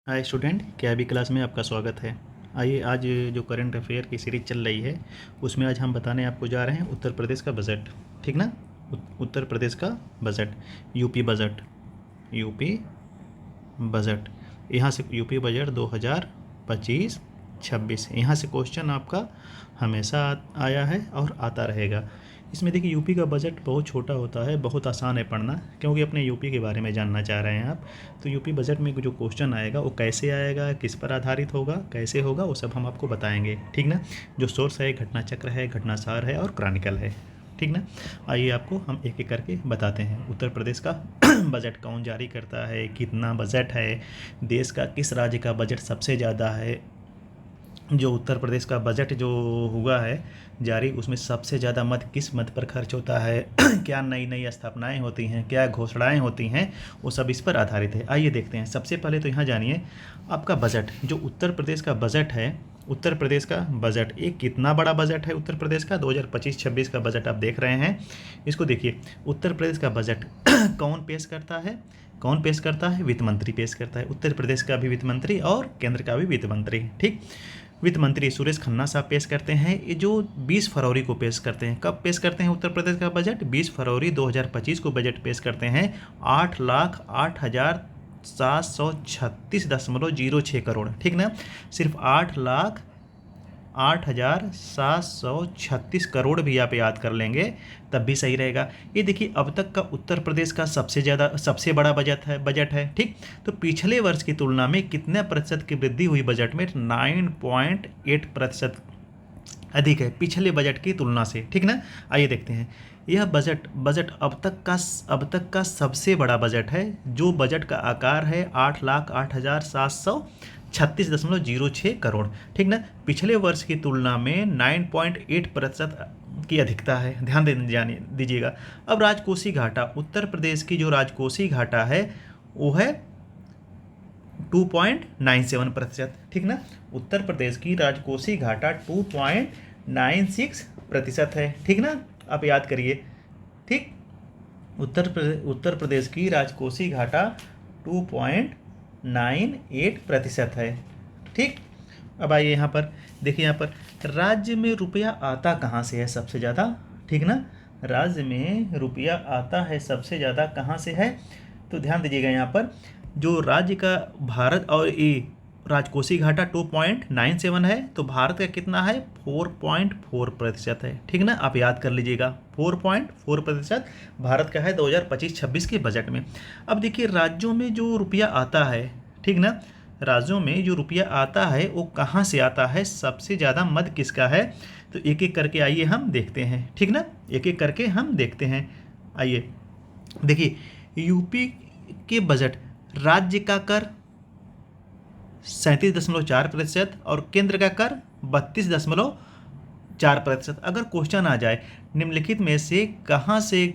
Hi student, क्या अभी class में आपका स्वागत है। आइए, आज जो करंट अफेयर की सीरीज चल रही है उसमें आज हम बताने आपको जा रहे हैं उत्तर प्रदेश का बजट। ठीक ना। उत्तर प्रदेश का budget, UP budget, UP budget. यहाँ से यूपी बजट 2025-26 यहाँ से क्वेश्चन आपका हमेशा आया है और आता रहेगा। इसमें देखिए, यूपी का बजट बहुत छोटा होता है, बहुत आसान है पढ़ना, क्योंकि अपने यूपी के बारे में जानना चाह रहे हैं आप। तो यूपी बजट में जो क्वेश्चन आएगा वो कैसे आएगा, किस पर आधारित होगा, कैसे होगा, वो सब हम आपको बताएंगे। ठीक ना। जो सोर्स है, घटना चक्र है, घटनासार है और क्रॉनिकल है। ठीक ना। आइए आपको हम एक एक करके बताते हैं। उत्तर प्रदेश का बजट कौन जारी करता है, कितना बजट है, देश का किस राज्य का बजट सबसे ज़्यादा है, जो उत्तर प्रदेश का बजट जो हुआ है जारी, उसमें सबसे ज़्यादा मद किस मद पर खर्च होता है, क्या नई नई स्थापनाएं होती हैं, क्या घोषणाएं होती हैं, वो सब इस पर आधारित है। आइए देखते हैं। सबसे पहले तो यहाँ जानिए आपका बजट, जो उत्तर प्रदेश का बजट है। उत्तर प्रदेश का बजट एक कितना बड़ा बजट है उत्तर प्रदेश का, 2025-26 का बजट आप देख रहे हैं। इसको देखिए, उत्तर प्रदेश का बजट कौन पेश करता है, कौन पेश करता है, वित्त मंत्री पेश करता है। उत्तर प्रदेश का भी वित्त मंत्री और केंद्र का भी वित्त मंत्री। ठीक। वित्त मंत्री सुरेश खन्ना साहब पेश करते हैं, ये जो 20 फरवरी को पेश करते हैं। कब पेश करते हैं उत्तर प्रदेश का बजट? 20 फरवरी 2025 को बजट पेश करते हैं। 8,08,736.06 करोड़। ठीक ना। सिर्फ 8,08,736 करोड़ भी आप याद कर लेंगे तब भी सही रहेगा। ये देखिए, अब तक का उत्तर प्रदेश का सबसे बड़ा बजट है। ठीक। तो पिछले वर्ष की तुलना में कितने प्रतिशत की वृद्धि हुई बजट में? 9.8% अधिक है पिछले बजट की तुलना से। ठीक ना। आइए देखते हैं। यह बजट अब तक का सबसे बड़ा बजट है, जो बजट का आकार है 8,08,736.06 करोड़। ठीक ना। पिछले वर्ष की तुलना में 9.8% की अधिकता है। ध्यान दीजिएगा। अब राजकोषीय घाटा, उत्तर प्रदेश की जो राजकोषीय घाटा है वो है 2.97%। ठीक ना। उत्तर प्रदेश की राजकोषीय घाटा 2.96% है। ठीक ना। आप याद करिए। ठीक। उत्तर प्रदेश की राजकोषीय घाटा 2.98% है। ठीक। अब आइए यहाँ पर देखिए, यहाँ पर राज्य में रुपया आता कहाँ से है सबसे ज़्यादा? ठीक ना। राज्य में रुपया आता है सबसे ज़्यादा कहाँ से है? तो ध्यान दीजिएगा, यहाँ पर जो राज्य का भारत और ये राजकोषीय घाटा 2.97 है, तो भारत का कितना है? 4.4% है। ठीक ना। आप याद कर लीजिएगा, 4.4% भारत का है 2025-26 के बजट में। अब देखिए, राज्यों में जो रुपया आता है, ठीक ना, राज्यों में जो रुपया आता है वो कहाँ से आता है, सबसे ज़्यादा मद किसका है? तो एक एक करके आइए हम देखते हैं। ठीक ना। एक एक करके हम देखते हैं। आइए देखिए, यूपी के बजट, राज्य का कर 37.4% और केंद्र का कर 32.4%। अगर क्वेश्चन आ जाए निम्नलिखित में से कहाँ से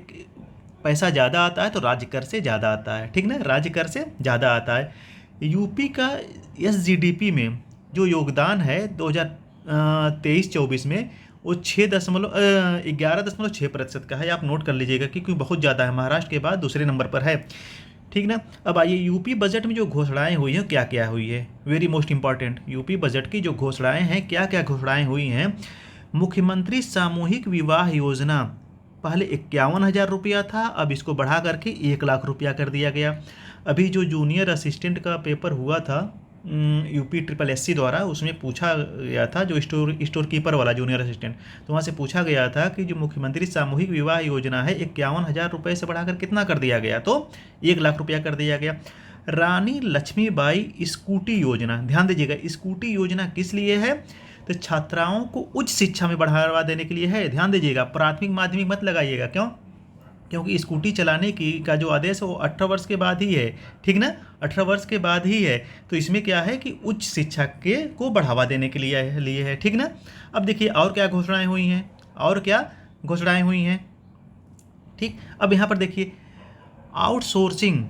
पैसा ज़्यादा आता है, तो राज्य कर से ज़्यादा आता है। ठीक ना। राज्य कर से ज़्यादा आता है। यूपी का एसजीडीपी में जो योगदान है 2023-24 में, वो 11.6% का है। आप नोट कर लीजिएगा क्योंकि बहुत ज़्यादा है, महाराष्ट्र के बाद दूसरे नंबर पर है। ठीक ना। अब आइए, यूपी बजट में जो घोषणाएं हुई हैं क्या क्या हुई है, very most important. UP budget की जो घोषणाएं हैं, क्या क्या घोषणाएं हुई हैं? मुख्यमंत्री सामूहिक विवाह योजना पहले 51,000 रुपया था, अब इसको बढ़ा करके 1,00,000 रुपया कर दिया गया। अभी जो जूनियर असिस्टेंट का पेपर हुआ था यूपी SSSC द्वारा, उसमें पूछा गया था, जो स्टोर कीपर वाला जूनियर असिस्टेंट, तो वहाँ से पूछा गया था कि जो मुख्यमंत्री सामूहिक विवाह योजना है 51,000 रुपये से बढ़ाकर कितना कर दिया गया? तो 1,00,000 रुपया कर दिया गया। रानी लक्ष्मीबाई स्कूटी योजना, ध्यान दीजिएगा, स्कूटी योजना किस लिए है? तो छात्राओं को उच्च शिक्षा में बढ़ावा देने के लिए है। ध्यान दीजिएगा, प्राथमिक माध्यमिक मत लगाइएगा। क्यों? क्योंकि स्कूटी चलाने की का जो आदेश है वो 18 वर्ष के बाद ही है। ठीक ना। 18 वर्ष के बाद ही है। तो इसमें क्या है कि उच्च शिक्षा को बढ़ावा देने के लिए है। ठीक ना। अब देखिए और क्या घोषणाएं हुई हैं, और क्या घोषणाएं हुई हैं। ठीक। अब यहाँ पर देखिए, आउटसोर्सिंग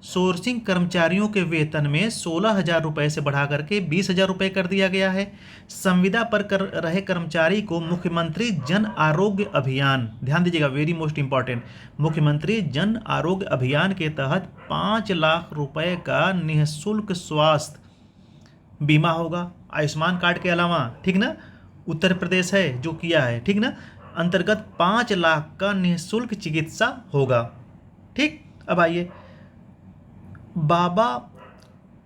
सोर्सिंग कर्मचारियों के वेतन में 16,000 रुपये से बढ़ा करके 20,000 रुपये कर दिया गया है। संविदा पर कर रहे कर्मचारी को मुख्यमंत्री जन आरोग्य अभियान, ध्यान दीजिएगा, वेरी मोस्ट इंपॉर्टेंट, मुख्यमंत्री जन आरोग्य अभियान के तहत 5 लाख रुपए का निःशुल्क स्वास्थ्य बीमा होगा आयुष्मान कार्ड के अलावा, ठीक ना। उत्तर प्रदेश है जो किया है, ठीक ना, अंतर्गत 5 लाख का निःशुल्क चिकित्सा होगा, ठीक। अब आइए, बाबा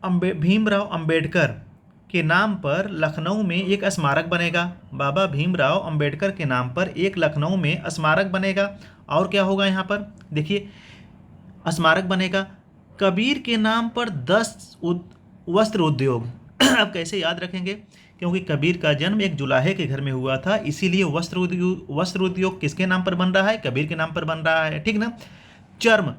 भीमराव अंबेडकर के नाम पर लखनऊ में एक स्मारक बनेगा। बाबा भीमराव अंबेडकर के नाम पर एक लखनऊ में स्मारक बनेगा। और क्या होगा यहाँ पर देखिए, स्मारक बनेगा। कबीर के नाम पर 10 वस्त्र उद्योग अब कैसे याद रखेंगे, क्योंकि कबीर का जन्म एक जुलाहे के घर में हुआ था, इसीलिए वस्त्र उद्योग किसके नाम पर बन रहा है, कबीर के नाम पर बन रहा है, ठीक ना। चर्म,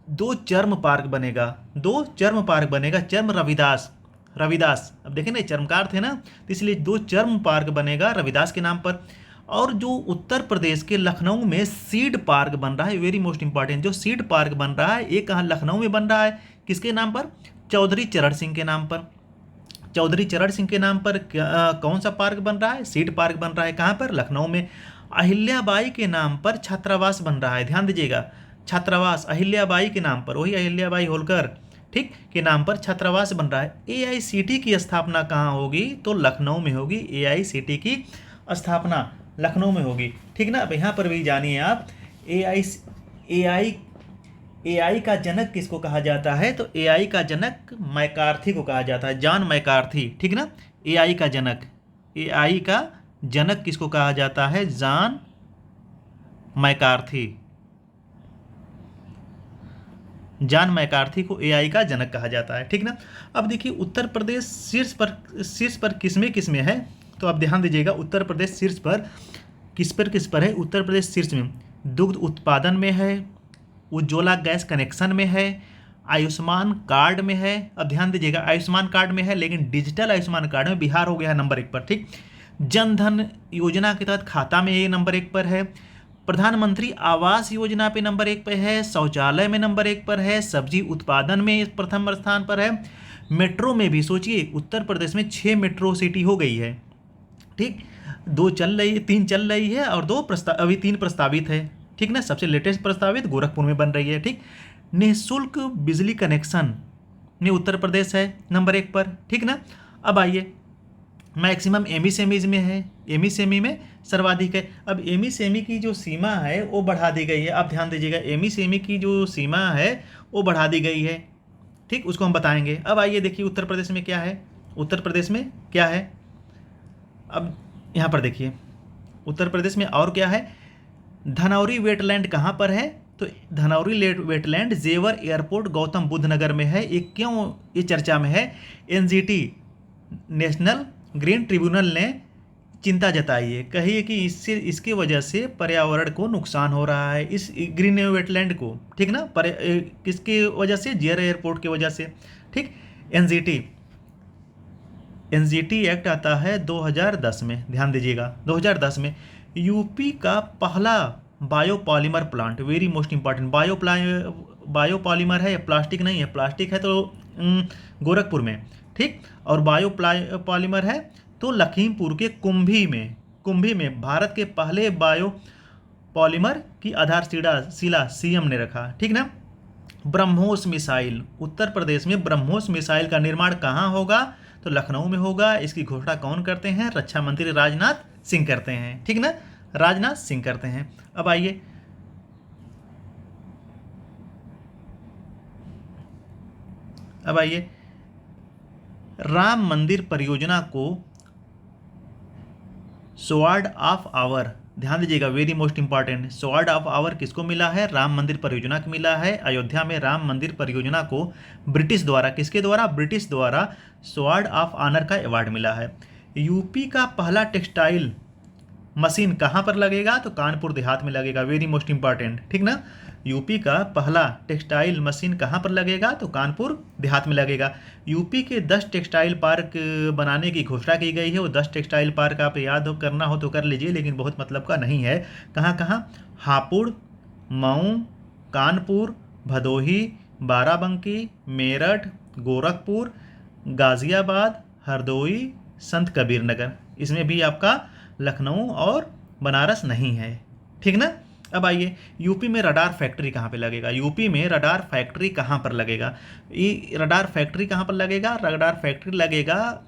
2 चर्म पार्क बनेगा, 2 चर्म पार्क बनेगा। चर्म रविदास, अब देखें ना, चर्मकार थे ना, तो इसलिए 2 चर्म पार्क बनेगा रविदास के नाम पर। और जो उत्तर प्रदेश के लखनऊ में सीड पार्क बन रहा है, वेरी मोस्ट इंपॉर्टेंट, जो सीड पार्क बन रहा है ये कहाँ, लखनऊ में बन रहा है, किसके नाम पर, चौधरी चरण सिंह के नाम पर। चौधरी चरण सिंह के नाम पर कौन सा पार्क बन रहा है, सीड पार्क बन रहा है, कहाँ पर, लखनऊ में। अहिल्याबाई के नाम पर छात्रावास बन रहा है, ध्यान दीजिएगा, छात्रावास अहिल्याबाई के नाम पर, वही अहिल्याबाई होलकर, ठीक, के नाम पर छात्रावास बन रहा है। एआईसीटी की स्थापना कहाँ होगी, तो लखनऊ में होगी। एआईसीटी की स्थापना लखनऊ में होगी, ठीक ना। अब यहाँ पर भी जानिए आप, एआई का जनक किसको कहा जाता है, तो एआई का जनक मैकार्थी को कहा जाता है, जॉन मैकार्थी, ठीक ना। एआई का जनक किसको कहा जाता है, जॉन मैकार्थी। जॉन मैकार्थी को एआई का जनक कहा जाता है, ठीक ना। अब देखिए, उत्तर प्रदेश शीर्ष पर किसमें है, तो आप ध्यान दीजिएगा, उत्तर प्रदेश शीर्ष पर किस पर है, उत्तर प्रदेश शीर्ष में दुग्ध उत्पादन में है, उज्ज्वला गैस कनेक्शन में है, आयुष्मान कार्ड में है। अब ध्यान दीजिएगा, आयुष्मान कार्ड में है, लेकिन डिजिटल आयुष्मान कार्ड में बिहार हो गया है नंबर 1 पर, ठीक। जन धन योजना के तहत खाता में ये नंबर 1 पर है। प्रधानमंत्री आवास योजना पे नंबर 1 पे है। शौचालय में नंबर 1 पर है। सब्जी उत्पादन में प्रथम स्थान पर है। मेट्रो में भी सोचिए, उत्तर प्रदेश में 6 मेट्रो सिटी हो गई है, ठीक, 2 चल रही है, 3 चल रही है और 2 अभी 3 प्रस्तावित है, ठीक ना। सबसे लेटेस्ट प्रस्तावित गोरखपुर में बन रही है, ठीक। निःशुल्क बिजली कनेक्शन में उत्तर प्रदेश है नंबर 1 पर, ठीक ना। अब आइए, मैक्सिमम एमएसएमईज में है, एमएसएमई में सर्वाधिक है। अब एमएसएमई की जो सीमा है वो बढ़ा दी गई है, आप ध्यान दीजिएगा, एमएसएमई की जो सीमा है वो बढ़ा दी गई है, ठीक, उसको हम बताएंगे। अब आइए देखिए, उत्तर प्रदेश में क्या है, उत्तर प्रदेश में क्या है, अब यहाँ पर देखिए, उत्तर प्रदेश में और क्या है। धनौरी वेटलैंड कहाँ पर है, तो धनौरी वेटलैंड जेवर एयरपोर्ट गौतम बुद्ध नगर में है। ये क्यों ये चर्चा में है, एनजीटी नेशनल ग्रीन ट्रिब्यूनल ने चिंता जताई है, कही है कि इसकी वजह से पर्यावरण को नुकसान हो रहा है, इस ग्रीन वेटलैंड को, ठीक ना, किसकी वजह से, जेवर एयरपोर्ट की वजह से, ठीक। एनजीटी एक्ट आता है 2010 में, ध्यान दीजिएगा, 2010 में। यूपी का पहला biopolymer plant, very most important, biopolymer है, प्लास्टिक नहीं है, प्लास्टिक है तो गोरखपुर में, ठीक, और बायोपॉलीमर है तो लखीमपुर के कुंभी में भारत के पहले बायोपॉलीमर की आधारशिला सीएम ने रखा, ठीक ना। ब्रह्मोस मिसाइल, उत्तर प्रदेश में ब्रह्मोस मिसाइल का निर्माण कहाँ होगा, तो लखनऊ में होगा। इसकी घोषणा कौन करते हैं, रक्षा मंत्री राजनाथ सिंह करते हैं, ठीक ना, राजनाथ सिंह करते हैं। अब आइए, राम मंदिर परियोजना को स्वॉर्ड ऑफ आवर, ध्यान दीजिएगा, very most important, sword of hour किसको मिला है, राम मंदिर परियोजना को मिला है। अयोध्या में राम मंदिर परियोजना को ब्रिटिश द्वारा, किसके द्वारा, ब्रिटिश द्वारा स्वॉर्ड ऑफ ऑनर का अवार्ड मिला है। यूपी का पहला टेक्सटाइल मशीन कहाँ पर लगेगा, तो कानपुर देहात में लगेगा, वेरी मोस्ट इंपॉर्टेंट, ठीक ना। यूपी का पहला टेक्सटाइल मशीन कहाँ पर लगेगा, तो कानपुर देहात में लगेगा। यूपी के 10 टेक्सटाइल पार्क बनाने की घोषणा की गई है। वो 10 टेक्सटाइल पार्क आप याद करना हो तो कर लीजिए, लेकिन बहुत मतलब का नहीं है। कहाँ कहाँ, हापुड़, मऊ, कानपुर, भदोही, बाराबंकी, मेरठ, गोरखपुर, गाज़ियाबाद, हरदोई, संत कबीर नगर। इसमें भी आपका लखनऊ और बनारस नहीं है, ठीक ना। अब आइए, यूपी में रडार फैक्ट्री कहाँ पे लगेगा? यूपी में रडार फैक्ट्री कहाँ पर लगेगा? ये रडार फैक्ट्री कहाँ पर लगेगा? रडार फैक्ट्री लगेगा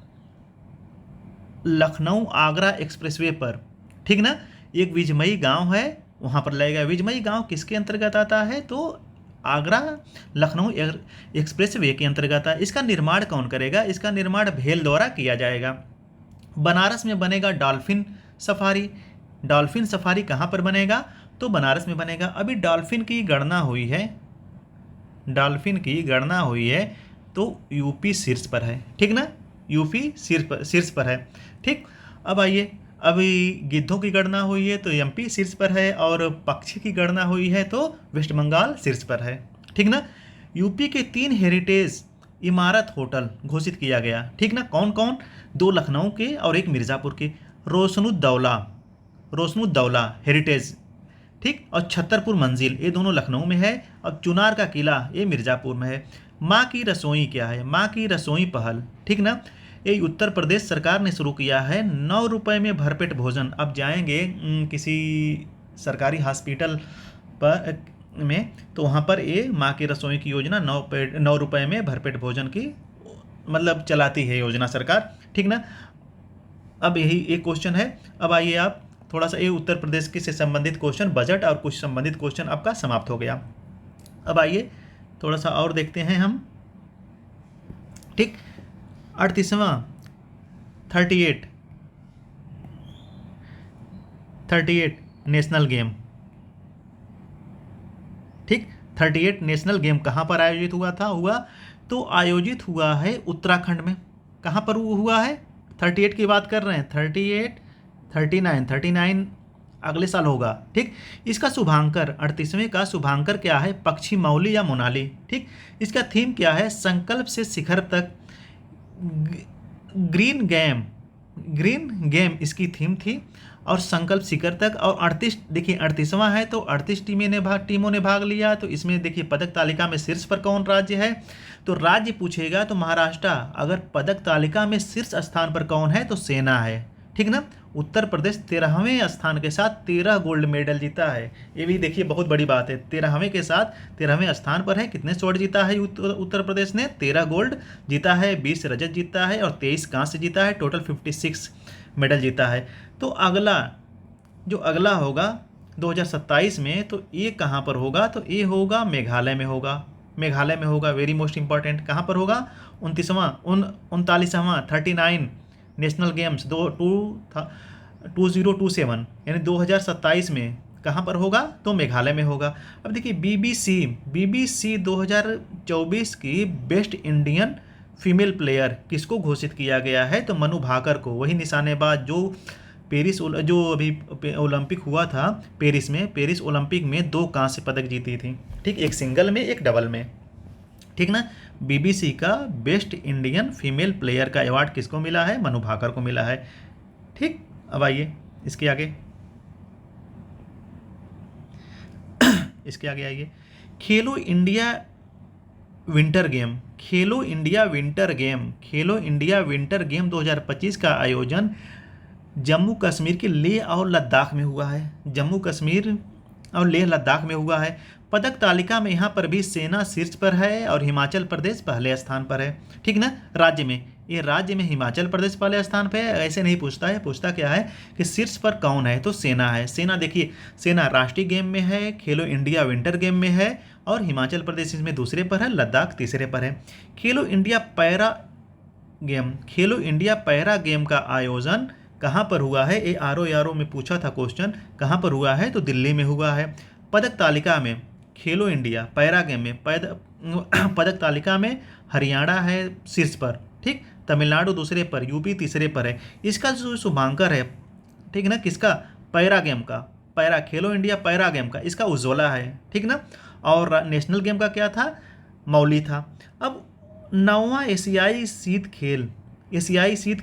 लखनऊ आगरा एक्सप्रेसवे पर, ठीक ना। एक विजमई गांव है, वहाँ पर लगेगा। विजमई गांव किसके अंतर्गत आता है? तो आगरा लखनऊ एक्सप्रेसवे के अंतर्गत है। इसका निर्माण कौन करेगा? इसका निर्माण भेल द्वारा किया जाएगा। बनारस में बनेगा डॉल्फिन सफारी। डॉल्फिन सफारी कहाँ पर बनेगा? तो बनारस में बनेगा। अभी डॉल्फिन की गणना हुई है, डॉल्फिन की गणना हुई है तो यूपी शीर्ष पर है, ठीक ना। यूपी शीर्ष पर है, ठीक। अब आइए, अभी गिद्धों की गणना हुई है तो एमपी शीर्ष पर है, और पक्षी की गणना हुई है तो वेस्ट बंगाल शीर्ष पर है, ठीक ना। यूपी के 3 हेरिटेज इमारत होटल घोषित किया गया, ठीक ना। कौन कौन? 2 लखनऊ के और 1 मिर्ज़ापुर के। रोशनुद्दौला हेरिटेज, ठीक, और छतरपुर मंजिल, ये दोनों लखनऊ में है। और चुनार का किला, ये मिर्ज़ापुर में है। माँ की रसोई क्या है? माँ की रसोई पहल, ठीक ना। ये उत्तर प्रदेश सरकार ने शुरू किया है। 9 रुपये में भरपेट भोजन। अब जाएंगे किसी सरकारी हॉस्पिटल पर में, तो वहाँ पर ये माँ की रसोई की योजना 9 रुपये में भरपेट भोजन की मतलब चलाती है योजना सरकार, ठीक ना। अब यही एक क्वेश्चन है। अब आइए आप थोड़ा सा, ये उत्तर प्रदेश के से संबंधित क्वेश्चन, बजट और कुछ संबंधित क्वेश्चन आपका समाप्त हो गया। अब आइए थोड़ा सा और देखते हैं हम, ठीक। 38वां 38 नेशनल गेम, ठीक। 38 नेशनल गेम कहाँ पर आयोजित हुआ तो आयोजित हुआ है उत्तराखंड में। कहाँ पर हुआ है? 38 की बात कर रहे हैं, 38, 39 अगले साल होगा, ठीक। इसका शुभांकर, 38वें का शुभांकर क्या है? पक्षी मौली या मोनाली, ठीक। इसका थीम क्या है? संकल्प से शिखर तक, ग्रीन गेम इसकी थीम थी, और संकल्प शिखर तक। और 38, देखिए 38वां है तो 38 टीमों ने भाग लिया। तो इसमें देखिए पदक तालिका में शीर्ष पर कौन राज्य है? तो राज्य पूछेगा तो महाराष्ट्र। अगर पदक तालिका में शीर्ष स्थान पर कौन है? तो सेना है, ठीक ना। उत्तर प्रदेश 13वें स्थान के साथ 13 गोल्ड मेडल जीता है। ये भी देखिए बहुत बड़ी बात है, 13वें के साथ 13वें स्थान पर है। कितने स्वर्ण जीता है उत्तर प्रदेश ने? 13 गोल्ड जीता है, 20 रजत जीता है और 23 कांस्य जीता है। टोटल 56 मेडल जीता है। तो अगला होगा 2027 में, तो ये कहाँ पर होगा? तो ये होगा मेघालय में होगा। Very most important. कहाँ पर होगा? 39वां 39 नेशनल गेम्स 2027 यानी 2027 में कहाँ पर होगा? तो मेघालय में होगा। अब देखिए बीबीसी 2024 की बेस्ट इंडियन फीमेल प्लेयर किसको घोषित किया गया है? तो मनु भाकर को, वही निशानेबाज जो जो अभी ओलंपिक हुआ था पेरिस ओलंपिक में 2 कांस्य पदक जीती थी, ठीक। एक सिंगल में, एक डबल में, ठीक ना। बीबीसी का बेस्ट इंडियन फीमेल प्लेयर का अवार्ड किसको मिला है? मनु भाकर को मिला है, ठीक। अब आइए इसके आगे आइए। खेलो इंडिया विंटर गेम 2025 का आयोजन जम्मू कश्मीर के लेह और लद्दाख में हुआ है। हुआ है। पदक तालिका में यहाँ पर भी सेना शीर्ष पर है और हिमाचल प्रदेश पहले स्थान पर है, ठीक ना। राज्य में हिमाचल प्रदेश पहले स्थान पर है। ऐसे नहीं पूछता है, पूछता क्या है कि शीर्ष पर कौन है? तो सेना है। सेना देखिए, सेना राष्ट्रीय गेम में है, खेलो इंडिया विंटर गेम में है, और हिमाचल प्रदेश इसमें दूसरे पर है, लद्दाख तीसरे पर है। खेलो इंडिया पैरा गेम का आयोजन कहाँ पर हुआ है? ये आरओ में पूछा था क्वेश्चन, कहाँ पर हुआ है? तो दिल्ली में हुआ है। पदक तालिका में खेलो इंडिया पैरा गेम में पदक तालिका में हरियाणा है शीर्ष पर, ठीक। तमिलनाडु दूसरे पर, यूपी तीसरे पर है। इसका जो शुभांकर है, ठीक ना, किसका? पैरा गेम का, खेलो इंडिया पैरा गेम का, इसका उज्ज्वला है, ठीक ना। और नेशनल गेम का क्या था? मौली था। अब 9वां एशियाई शीत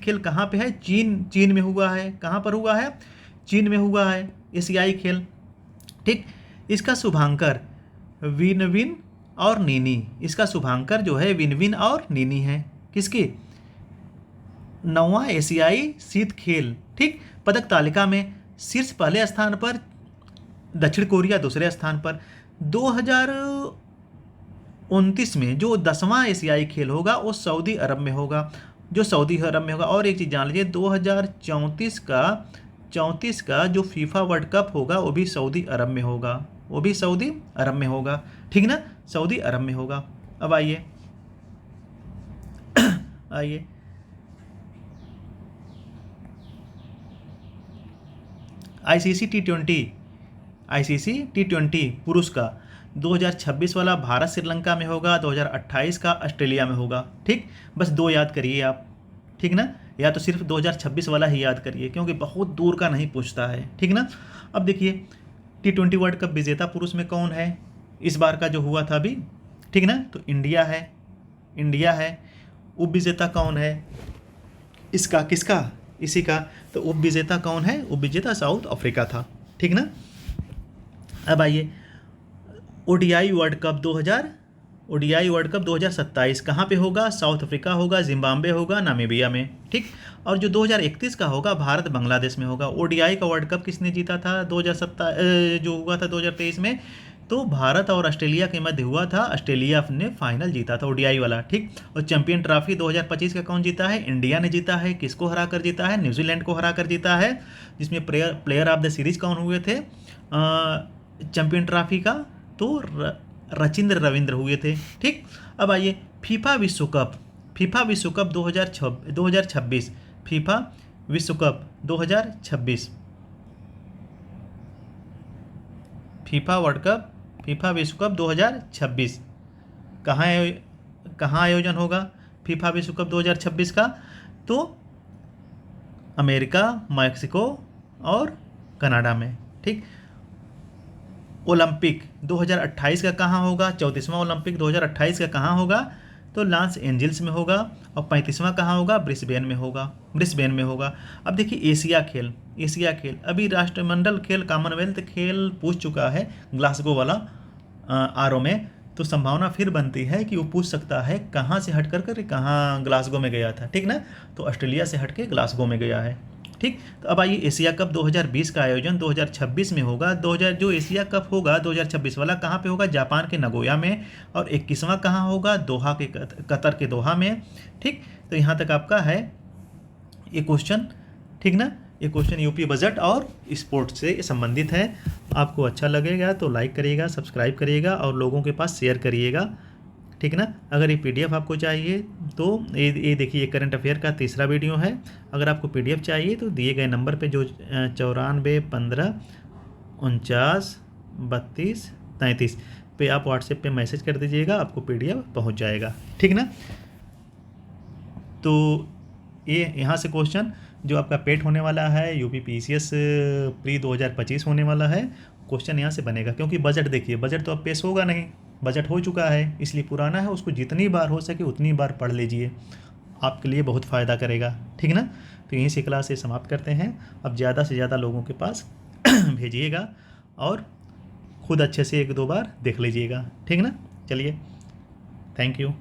खेल कहाँ पे है? चीन में हुआ है। कहाँ पर हुआ है? चीन में हुआ है एशियाई खेल, ठीक। इसका शुभांकर विन और नीनी, इसका शुभांकर जो है विनविन और नीनी है। किसकी? 9वां एशियाई शीत खेल। ठीक, पदक तालिका में शीर्ष पहले स्थान पर, दक्षिण कोरिया दूसरे स्थान पर। 2029 में जो 10वां एशियाई खेल होगा वो सऊदी अरब में होगा, जो सऊदी अरब में होगा। और एक चीज़ जान लीजिए, 2034 का जो फीफा वर्ल्ड कप होगा वो भी सऊदी अरब में होगा, वो भी सऊदी अरब में होगा। ठीक ना, सऊदी अरब में होगा। अब आइए आइए आईसीसी टी20 पुरुष का 2026 वाला भारत श्रीलंका में होगा, 2028 का ऑस्ट्रेलिया में होगा। ठीक, बस 2 याद करिए आप। ठीक ना, या तो सिर्फ 2026 वाला ही याद करिए, क्योंकि बहुत दूर का नहीं पूछता है। ठीक ना। अब देखिए टी20 वर्ल्ड कप विजेता पुरुष में कौन है इस बार का जो हुआ था अभी? ठीक ना, तो इंडिया है। उप विजेता कौन है इसका? किसका? इसी का। तो उप विजेता कौन है? उप विजेता साउथ अफ्रीका था। ठीक ना। अब आइए ओडीआई वर्ल्ड कप 2027 कहाँ पे होगा? साउथ अफ्रीका होगा, जिम्बाब्वे होगा, नामीबिया में। ठीक, और जो 2031 का होगा भारत बांग्लादेश में होगा। ओडीआई का वर्ल्ड कप किसने जीता था? 2027 जो हुआ था 2023 में, तो भारत और ऑस्ट्रेलिया के मध्य हुआ था, ऑस्ट्रेलिया ने फाइनल जीता था ओडीआई वाला। ठीक, और चैंपियन ट्रॉफी 2025 का कौन जीता है? इंडिया ने जीता है। किसको हरा कर जीता है? न्यूजीलैंड को हरा कर जीता है, जिसमें प्लेयर ऑफ द सीरीज कौन हुए थे चैंपियन ट्रॉफी का? तो रचिंद्र रविंद्र हुए थे। ठीक, अब आइए फीफा विश्व कप 2026, फीफा विश्व कप 2026, फीफा विश्व कप 2026 कहाँ आयोजन होगा फीफा विश्व कप 2026 का? तो अमेरिका, मैक्सिको और कनाडा में। ठीक, ओलंपिक 2028 का कहाँ होगा? 34वां ओलंपिक 2028 का कहाँ होगा? तो लॉस एंजल्स में होगा। और 35वां कहाँ होगा? ब्रिस्बेन में होगा। अब देखिए एशिया खेल अभी राष्ट्रमंडल खेल, कॉमनवेल्थ खेल पूछ चुका है ग्लासगो वाला आरओ में, तो संभावना फिर बनती है कि वो पूछ सकता है कहाँ से हट कर कहाँ ग्लासगो में गया था। ठीक ना, तो ऑस्ट्रेलिया से हट के ग्लासगो में गया है। ठीक, तो अब आइए एशिया कप 2020 का आयोजन 2026 में होगा। जो एशिया कप होगा 2026 वाला कहाँ पे होगा? जापान के नगोया में। और 21वां कहाँ होगा? दोहा के कतर के दोहा में। ठीक, तो यहाँ तक आपका है ये क्वेश्चन। ठीक ना, ये क्वेश्चन यूपी बजट और स्पोर्ट्स से संबंधित है। आपको अच्छा लगेगा तो लाइक करिएगा, सब्सक्राइब करिएगा और लोगों के पास शेयर करिएगा। ठीक ना, अगर ये पीडीएफ आपको चाहिए तो ये देखिए करंट अफेयर का 3रा वीडियो है। अगर आपको पीडीएफ चाहिए तो दिए गए नंबर पे जो 94 15 49 32 33 पे आप व्हाट्सएप पे मैसेज कर दीजिएगा, आपको पीडीएफ पहुंच जाएगा। ठीक ना, तो ये यहाँ से क्वेश्चन जो आपका पेट होने वाला है, यूपी पीसीएस प्री 2025 होने वाला है, क्वेश्चन यहाँ से बनेगा। क्योंकि बजट देखिए, बजट तो अब पेश होगा नहीं, बजट हो चुका है, इसलिए पुराना है, उसको जितनी बार हो सके उतनी बार पढ़ लीजिए, आपके लिए बहुत फ़ायदा करेगा। ठीक ना, तो यहीं से क्लास से समाप्त करते हैं। अब ज़्यादा से ज़्यादा लोगों के पास भेजिएगा और ख़ुद अच्छे से 1-2 बार देख लीजिएगा। ठीक ना, चलिए, थैंक यू।